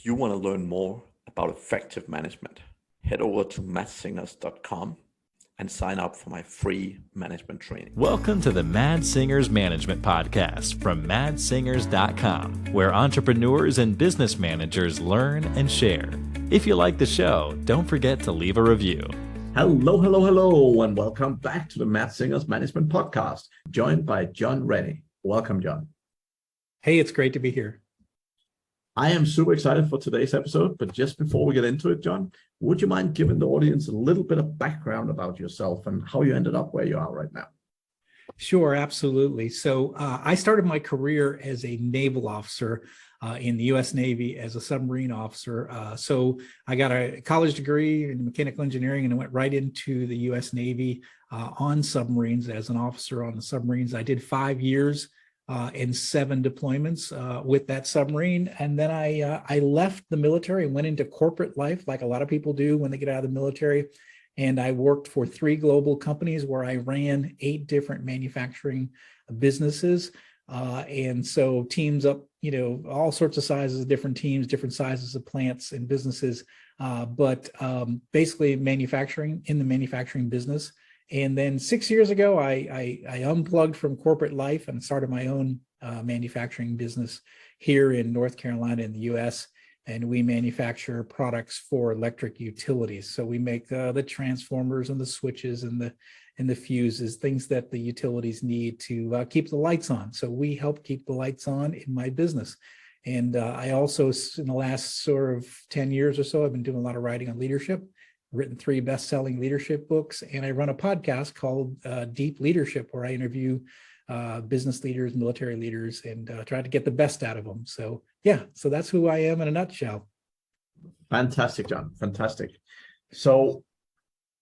If you want to learn more about effective management, head over to mattsingers.com and sign up for my free management training. Welcome to the Mad Singers Management Podcast from madsingers.com, where entrepreneurs and business managers learn and share. If you like the show, don't forget to leave a review. Hello, and welcome back to the Mad Singers Management Podcast, joined by John Rennie. Welcome, John. Hey, it's great to be here. I am super excited for today's episode, but just before we get into it, John, would you mind giving the audience a little bit of background about yourself and how you ended up where you are right now? Sure, absolutely. So I started my career as a naval officer in the U.S. Navy as a submarine officer. So I got a college degree in mechanical engineering and I went right into the U.S. Navy on submarines as an officer on the submarines. I did 5 years and 7 deployments with that submarine. And then I left the military and went into corporate life like a lot of people do when they get out of the military. And I worked for 3 global companies where I ran 8 different manufacturing businesses. And so teams up, all sorts of sizes, different teams, different sizes of plants and businesses, but basically manufacturing in the manufacturing business. And then 6 years ago, I unplugged from corporate life and started my own manufacturing business here in North Carolina in the U.S. And we manufacture products for electric utilities. So we make the transformers and the switches and the fuses, things that the utilities need to keep the lights on. So we help keep the lights on in my business. And I also, in the last sort of 10 years or so, I've been doing a lot of writing on leadership. Written 3 best-selling leadership books, and I run a podcast called Deep Leadership, where I interview business leaders, military leaders, and try to get the best out of them. So so that's who I am in a nutshell. Fantastic, John. Fantastic. So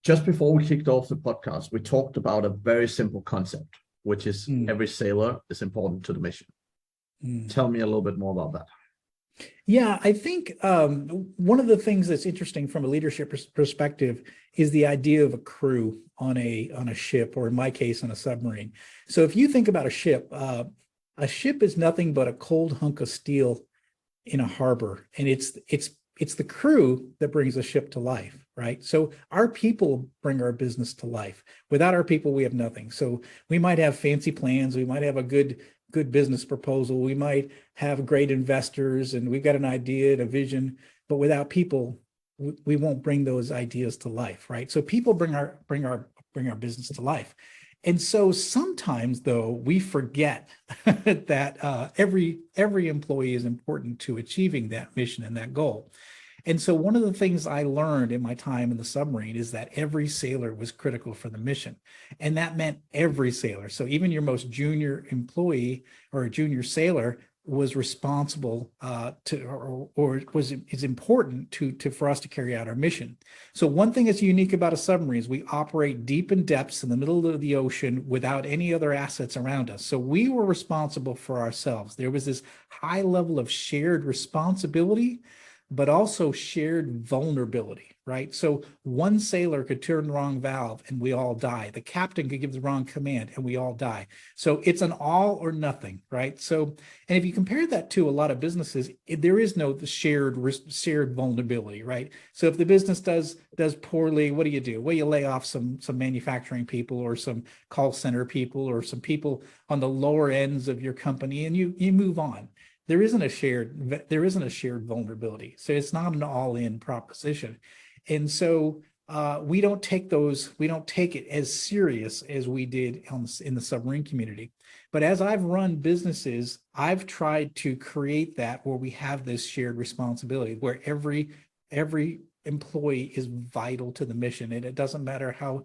just before we kicked off the podcast, we talked about a very simple concept, which is every sailor is important to the mission. Tell me a little bit more about that. Yeah, I think one of the things that's interesting from a leadership perspective is the idea of a crew on a ship, or in my case, on a submarine. So if you think about a ship is nothing but a cold hunk of steel in a harbor, and it's the crew that brings the ship to life, right? So our people bring our business to life. Without our people, we have nothing. So we might have fancy plans, we might have a good business proposal, we might have great investors, and we've got an idea and a vision, but without people, we won't bring those ideas to life, right? So people bring our business to life. And so sometimes, though, we forget that every employee is important to achieving that mission and that goal. And so one of the things I learned in my time in the submarine is that every sailor was critical for the mission. And that meant every sailor. So even your most junior employee or a junior sailor was responsible is important for us to carry out our mission. So one thing that's unique about a submarine is we operate deep in depths in the middle of the ocean without any other assets around us. So we were responsible for ourselves. There was this high level of shared responsibility, but also shared vulnerability, right? So one sailor could turn the wrong valve and we all die. The captain could give the wrong command and we all die. So it's an all or nothing, right? So, and if you compare that to a lot of businesses, there is no shared vulnerability, right? So if the business does poorly, what do? Well, you lay off some manufacturing people or some call center people or some people on the lower ends of your company, and you move on. There isn't a shared vulnerability. So it's not an all-in proposition. And so we don't take it as serious as we did in the submarine community. But as I've run businesses, I've tried to create that where we have this shared responsibility, where every employee is vital to the mission, and it doesn't matter how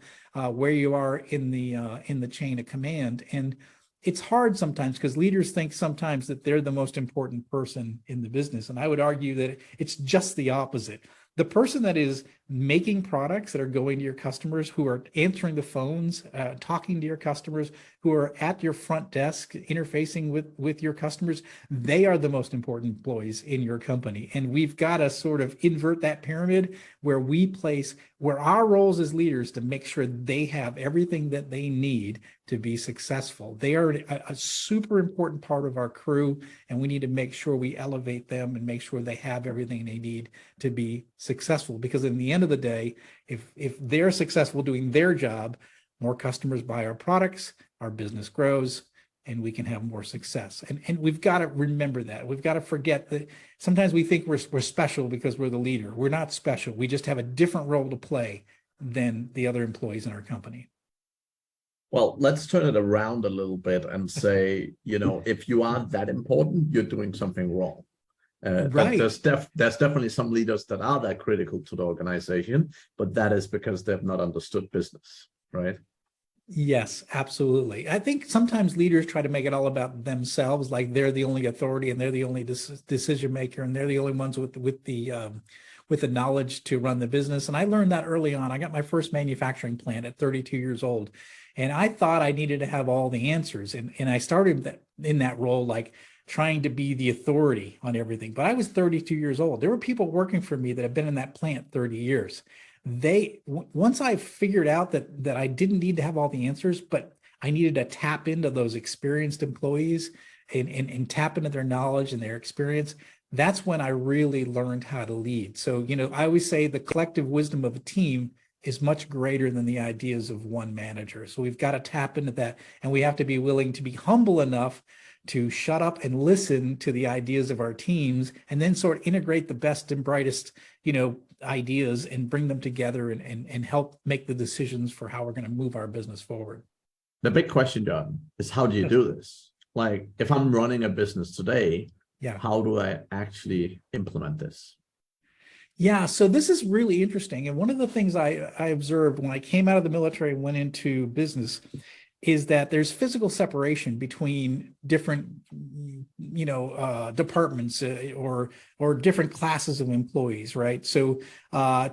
where you are in the chain of command. And it's hard sometimes because leaders think sometimes that they're the most important person in the business. And I would argue that it's just the opposite. The person that is making products that are going to your customers, who are answering the phones, talking to your customers, who are at your front desk, interfacing with your customers, they are the most important employees in your company. And we've got to sort of invert that pyramid where our roles as leaders to make sure they have everything that they need to be successful. They are a super important part of our crew, and we need to make sure we elevate them and make sure they have everything they need to be successful. Because in the end of the day, if they're successful doing their job, more customers buy our products, our business grows, and we can have more success. And we've got to remember that. We've got to forget that sometimes we think we're special because we're the leader. We're not special. We just have a different role to play than the other employees in our company. Well, let's turn it around a little bit and say, if you are that important, you're doing something wrong. Right. There's definitely some leaders that are that critical to the organization, but that is because they've not understood business, right? Yes, absolutely. I think sometimes leaders try to make it all about themselves, like they're the only authority and they're the only decision maker and they're the only ones with the knowledge to run the business. And I learned that early on. I got my first manufacturing plant at 32 years old, and I thought I needed to have all the answers. And I started in that role, like trying to be the authority on everything. But I was 32 years old. There were people working for me that have been in that plant 30 years. Once I figured out that I didn't need to have all the answers, but I needed to tap into those experienced employees and tap into their knowledge and their experience, that's when I really learned how to lead. So, I always say the collective wisdom of a team is much greater than the ideas of one manager. So we've got to tap into that, and we have to be willing to be humble enough to shut up and listen to the ideas of our teams, and then sort of integrate the best and brightest, ideas and bring them together and help make the decisions for how we're going to move our business forward. The big question, John, is how do you do this? Like, if I'm running a business today, how do I actually implement this? Yeah, so this is really interesting. And one of the things I observed when I came out of the military and went into business is that there's physical separation between different, departments or different classes of employees, right? So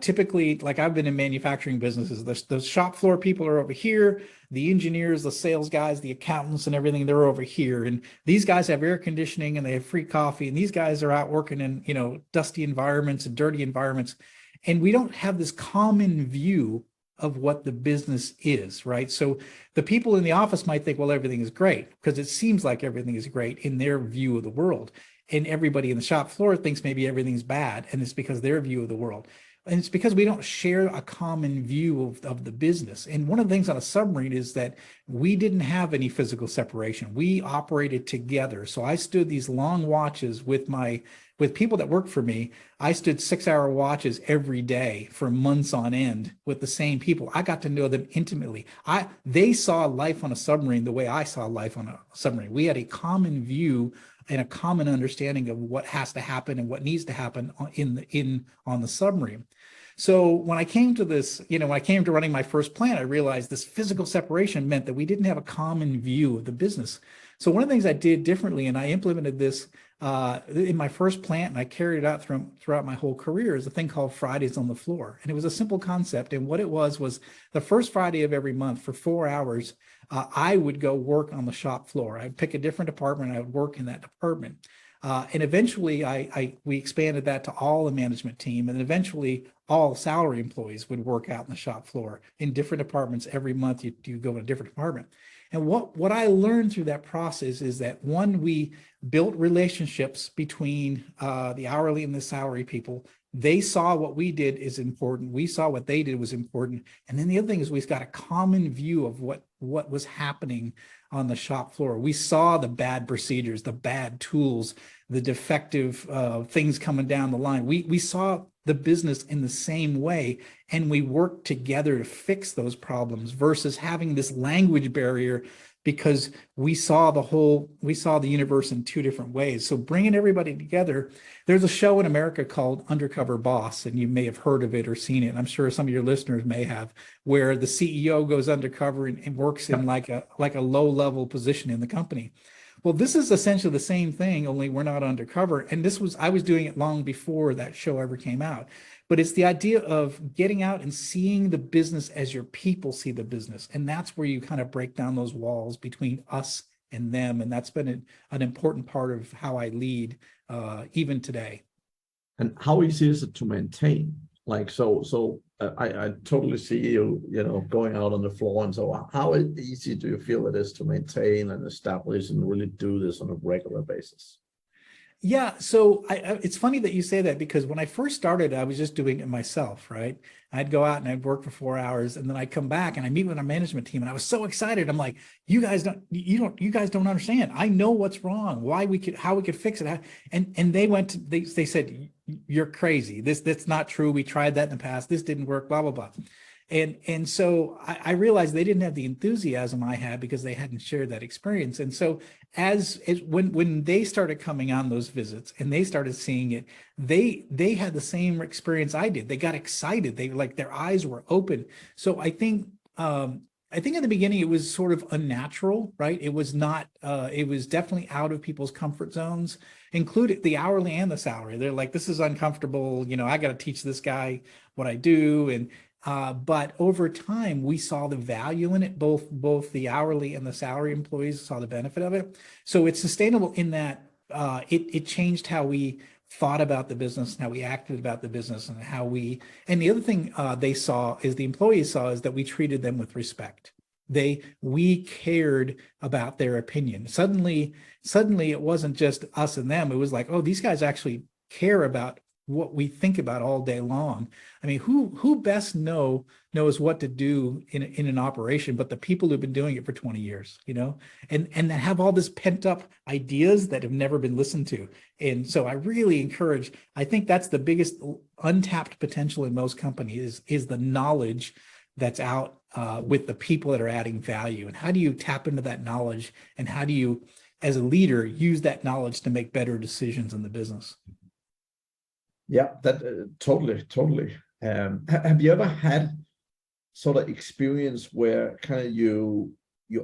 typically, like I've been in manufacturing businesses, the shop floor people are over here, the engineers, the sales guys, the accountants and everything, they're over here. And these guys have air conditioning and they have free coffee. And these guys are out working in, dusty environments and dirty environments. And we don't have this common view of what the business is, right? So the people in the office might think, well, everything is great because it seems like everything is great in their view of the world. And everybody in the shop floor thinks maybe everything's bad, and it's because their view of the world. And it's because we don't share a common view of the business. And one of the things on a submarine is that we didn't have any physical separation. We operated together. So I stood these long watches with people that worked for me. I stood 6-hour watches every day for months on end with the same people. I got to know them intimately. They saw life on a submarine the way I saw life on a submarine. We had a common view and a common understanding of what has to happen and what needs to happen on the submarine. So when I came to this, when I came to running my first plant, I realized this physical separation meant that we didn't have a common view of the business. So one of the things I did differently, and I implemented this in my first plant, and I carried it out throughout my whole career, is a thing called Fridays on the Floor. And it was a simple concept. And what it was the first Friday of every month for 4 hours, I would go work on the shop floor. I'd pick a different department. I would work in that department. And eventually we expanded that to all the management team. And eventually all salary employees would work out in the shop floor in different departments. Every month you go in a different department. And what I learned through that process is that, one, we built relationships between the hourly and the salary people. They saw what we did is important. We saw what they did was important. And then the other thing is we've got a common view of what was happening on the shop floor. We saw the bad procedures, the bad tools, the defective things coming down the line. We saw the business in the same way, and we worked together to fix those problems versus having this language barrier because we saw the universe in two different ways. So bringing everybody together, there's a show in America called Undercover Boss, and you may have heard of it or seen it. I'm sure some of your listeners may have, where the CEO goes undercover and works in like a low-level position in the company. Well, this is essentially the same thing, only we're not undercover. And I was doing it long before that show ever came out. But it's the idea of getting out and seeing the business as your people see the business. And that's where you kind of break down those walls between us and them. And that's been an important part of how I lead even today. And how easy is it to maintain? Like, so I totally see you, going out on the floor and so on. How easy do you feel it is to maintain and establish and really do this on a regular basis? Yeah, so it's funny that you say that, because when I first started, I was just doing it myself, right? I'd go out and I'd work for 4 hours, and then I'd come back and I meet with our management team, and I was so excited. I'm like, you guys don't understand. I know what's wrong, how we could fix it. And they said, you're crazy. That's not true. We tried that in the past. This didn't work, blah, blah, blah. And so I realized they didn't have the enthusiasm I had, because they hadn't shared that experience. And so when they started coming on those visits and they started seeing it, they had the same experience I did. They got excited. They like, their eyes were open. So I think in the beginning it was sort of unnatural, right? It was not, it was definitely out of people's comfort zones, included the hourly and the salary. They're like, this is uncomfortable. I got to teach this guy what I do. But over time, we saw the value in it. Both the hourly and the salary employees saw the benefit of it. So it's sustainable in that it changed how we thought about the business and how we acted about the business, and and the other thing the employees saw is that we treated them with respect. We cared about their opinion. Suddenly it wasn't just us and them. It was like, oh, these guys actually care about what we think about all day long. I mean, who best knows what to do in an operation but the people who've been doing it for 20 years, and that have all this pent up ideas that have never been listened to. And so I really encourage, I think that's the biggest untapped potential in most companies is the knowledge that's out with the people that are adding value. And how do you tap into that knowledge, and how do you, as a leader, use that knowledge to make better decisions in the business? Yeah, that totally. Have you ever had sort of experience where kind of you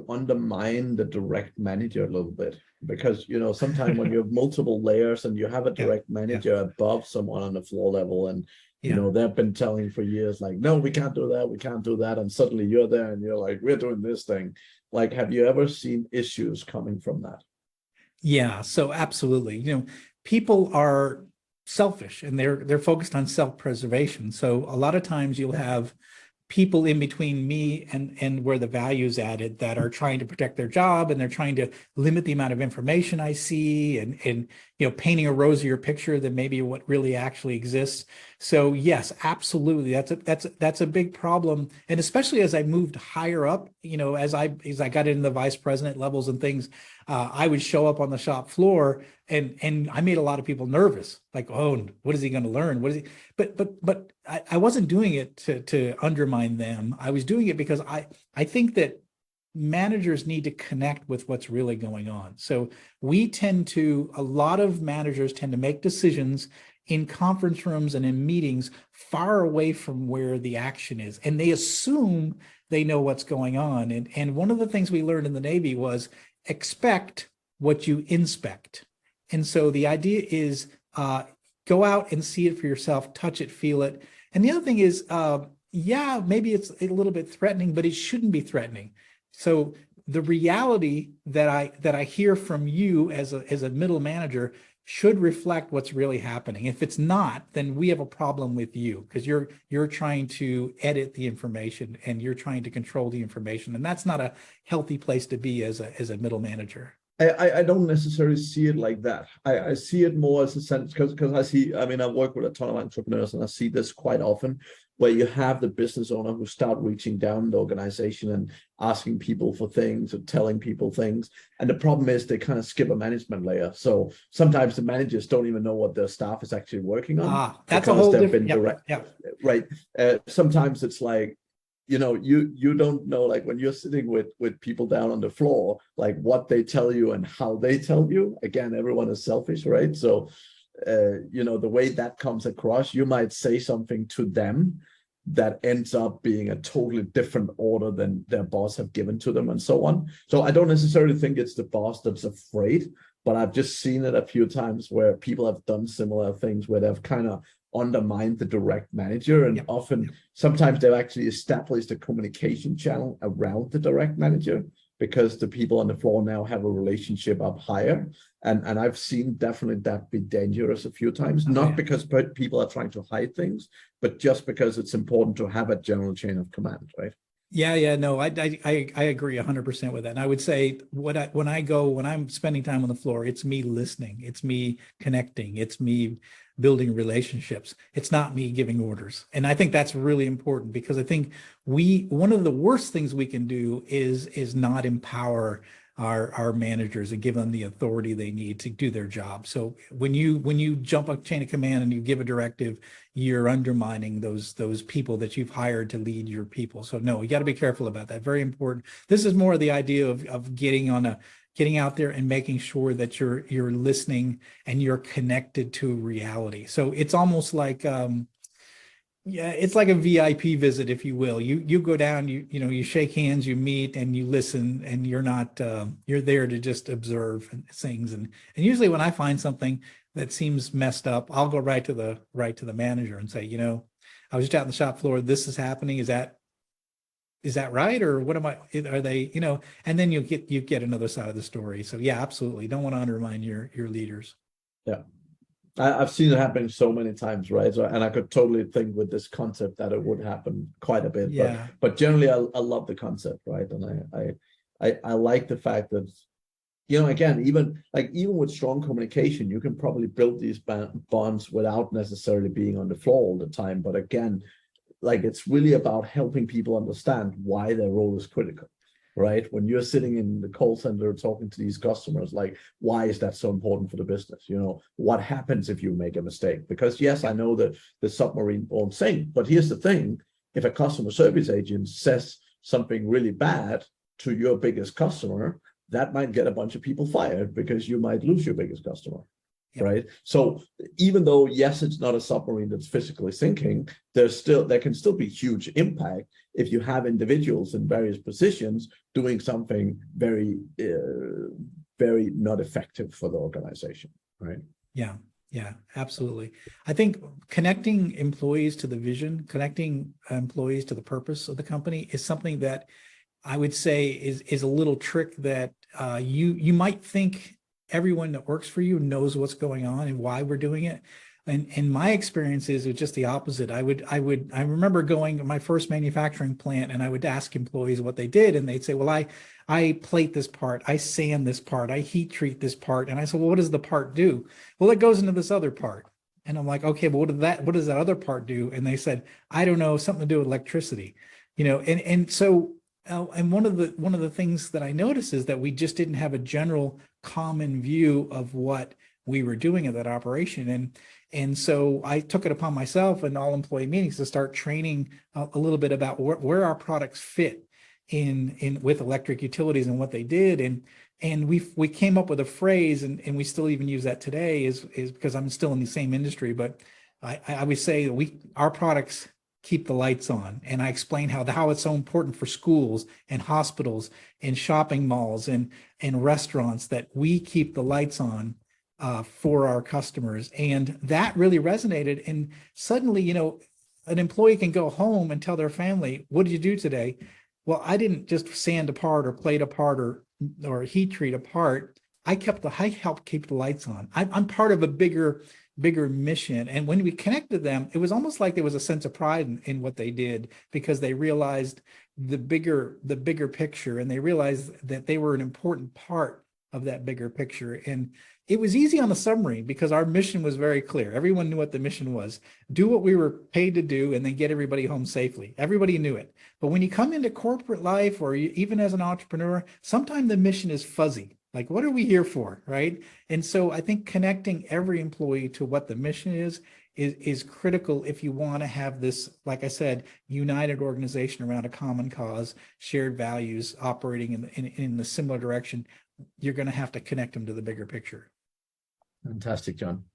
undermine the direct manager a little bit? Because sometimes when you have multiple layers and you have a direct manager above someone on the floor level, and they've been telling for years, like, no, we can't do that, and suddenly you're there and you're like, we're doing this thing. Like, have you ever seen issues coming from that? Yeah, so absolutely. People are selfish, and they're focused on self-preservation. So a lot of times you'll have people in between me and where the value is added that are trying to protect their job, and they're trying to limit the amount of information I see, and painting a rosier picture than maybe what really actually exists. So yes, absolutely, that's a big problem. And especially as I moved higher up, as I got into the vice president levels and things, I would show up on the shop floor, and I made a lot of people nervous. Like, oh, what is he going to learn? What is he? But I wasn't doing it to undermine them. I was doing it because I think that managers need to connect with what's really going on. So a lot of managers tend to make decisions in conference rooms and in meetings far away from where the action is, and they assume they know what's going on. And one of the things we learned in the Navy was expect what you inspect. And so the idea is go out and see it for yourself, touch it, feel it. And the other thing is, maybe it's a little bit threatening, but it shouldn't be threatening. So the reality that I hear from you as a middle manager should reflect what's really happening. If it's not, then we have a problem with you, because you're trying to edit the information and you're trying to control the information, and that's not a healthy place to be as a middle manager. I don't necessarily see it like that. I see it more as a sense, because I work with a ton of entrepreneurs, and I see this quite often, where you have the business owner who start reaching down the organization and asking people for things or telling people things. And the problem is they kind of skip a management layer. So sometimes the managers don't even know what their staff is actually working on. That's a whole different, right. Sometimes it's like, you don't know, like when you're sitting with people down on the floor, like what they tell you and how they tell you. Again, everyone is selfish, right? So, the way that comes across, you might say something to them that ends up being a totally different order than their boss have given to them, and so on. So I don't necessarily think it's the boss that's afraid, but I've just seen it a few times where people have done similar things where they've kind of undermined the direct manager, and sometimes they've actually established a communication channel around the direct manager, because the people on the floor now have a relationship up higher. And I've seen definitely that be dangerous a few times, not because people are trying to hide things, but just because it's important to have a general chain of command, right? Yeah, no, I agree 100% with that. And I would say when I'm spending time on the floor, it's me listening, it's me connecting, it's me building relationships. It's not me giving orders. And I think that's really important, because I think one of the worst things we can do is not empower our managers and give them the authority they need to do their job. So when you jump a chain of command and you give a directive, you're undermining those people that you've hired to lead your people. So no, you got to be careful about that. Very important. This is more of the idea of getting out there and making sure that you're listening and you're connected to reality. So it's almost like it's like a VIP visit, if you will. You go down, you shake hands, you meet, and you listen, and you're not you're there to just observe things. And usually when I find something that seems messed up, I'll go right to the manager and say, I was just out on the shop floor. This is happening. Is that right? Or what are they, and then you get another side of the story. So yeah, absolutely. Don't want to undermine your leaders. Yeah. I've seen it happen so many times, right? So, and I could totally think with this concept that it would happen quite a bit. Yeah. But generally, I love the concept, right? And I like the fact that, again, even with strong communication, you can probably build these bonds without necessarily being on the floor all the time. But again, it's really about helping people understand why their role is critical. Right? When you're sitting in the call center talking to these customers, why is that so important for the business? What happens if you make a mistake? Because yes, I know that the submarine won't sink, but here's the thing. If a customer service agent says something really bad to your biggest customer, that might get a bunch of people fired, because you might lose your biggest customer. Yep. Right. So even though, yes, it's not a submarine that's physically sinking, there can still be huge impact if you have individuals in various positions doing something very, very not effective for the organization. Right. Yeah, absolutely. I think connecting employees to the vision, connecting employees to the purpose of the company is something that I would say is a little trick that you might think everyone that works for you knows what's going on and why we're doing it. And my experience is just the opposite. I remember going to my first manufacturing plant, and I would ask employees what they did, and they'd say, well, I plate this part, I sand this part, I heat treat this part. And I said, well, what does the part do? Well, it goes into this other part. And I'm like, okay, but what does that other part do? And they said, I don't know, something to do with electricity, and so and one of the things that I noticed is that we just didn't have a general common view of what we were doing at that operation. And so I took it upon myself in all employee meetings to start training a little bit about where our products fit in with electric utilities and what they did. And we came up with a phrase, and we still even use that today, is because I'm still in the same industry, but I would say our products keep the lights on. And I explain how it's so important for schools and hospitals and shopping malls and restaurants that we keep the lights on for our customers. And that really resonated. And suddenly, an employee can go home and tell their family, what did you do today? Well, I didn't just sand apart or plate apart or heat treat apart. I helped keep the lights on. I'm part of a bigger mission. And when we connected them, it was almost like there was a sense of pride in what they did, because they realized the bigger picture, and they realized that they were an important part of that bigger picture. And it was easy on the submarine because our mission was very clear. Everyone knew what the mission was: do what we were paid to do and then get everybody home safely. Everybody knew it. But when you come into corporate life, or even as an entrepreneur, sometimes the mission is fuzzy. Like, what are we here for, right? And so I think connecting every employee to what the mission is critical if you want to have this, like I said, united organization around a common cause, shared values, operating in a similar direction. You're going to have to connect them to the bigger picture. Fantastic, John.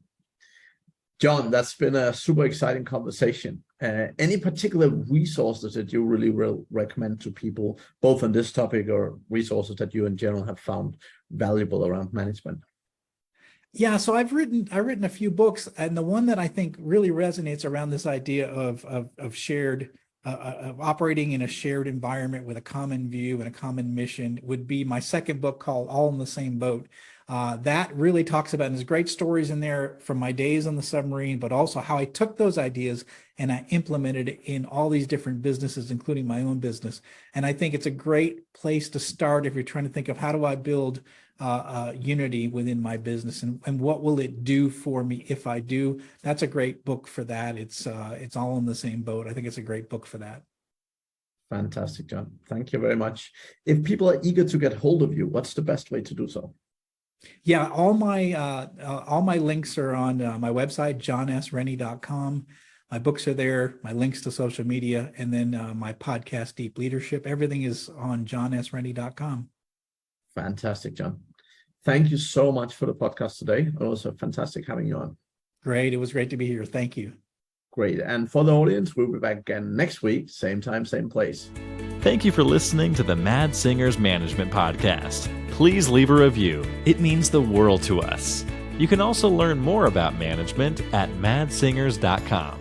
John, that's been a super exciting conversation. Any particular resources that you really will recommend to people, both on this topic or resources that you in general have found valuable around management? Yeah, so I've written a few books, and the one that I think really resonates around this idea of shared operating in a shared environment with a common view and a common mission would be my second book called All in the Same Boat. That really talks about, and there's great stories in there from my days on the submarine, but also how I took those ideas and I implemented it in all these different businesses, including my own business. And I think it's a great place to start if you're trying to think of how do I build unity within my business, and what will it do for me if I do. That's a great book for that. It's All in the Same Boat. I think it's a great book for that. Fantastic, John. Thank you very much. If people are eager to get hold of you, what's the best way to do so? Yeah, all my links are on my website, johnsrennie.com. My books are there, my links to social media, and then my podcast, Deep Leadership. Everything is on johnsrennie.com. Fantastic, John. Thank you so much for the podcast today. It was fantastic having you on. Great. It was great to be here. Thank you. Great. And for the audience, we'll be back again next week, same time, same place. Thank you for listening to the Mad Singers Management Podcast. Please leave a review. It means the world to us. You can also learn more about management at madsingers.com.